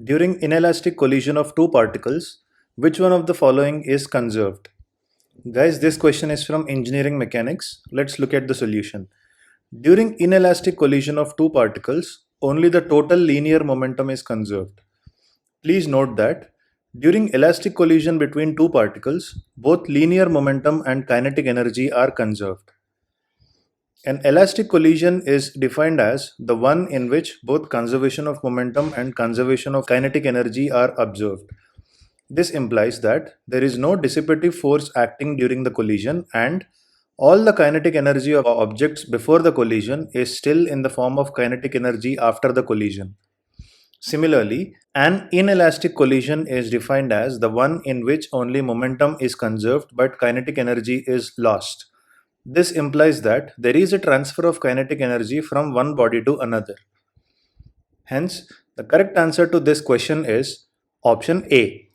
During inelastic collision of two particles, which one of the following is conserved? Guys, this question is from engineering mechanics. Let's look at the solution. During inelastic collision of two particles, only the total linear momentum is conserved. Please note that during elastic collision between two particles, both linear momentum and kinetic energy are conserved. An elastic collision is defined as the one in which both conservation of momentum and conservation of kinetic energy are observed. This implies that there is no dissipative force acting during the collision and all the kinetic energy of objects before the collision is still in the form of kinetic energy after the collision. Similarly, an inelastic collision is defined as the one in which only momentum is conserved but kinetic energy is lost. This implies that there is a transfer of kinetic energy from one body to another. Hence, the correct answer to this question is option A.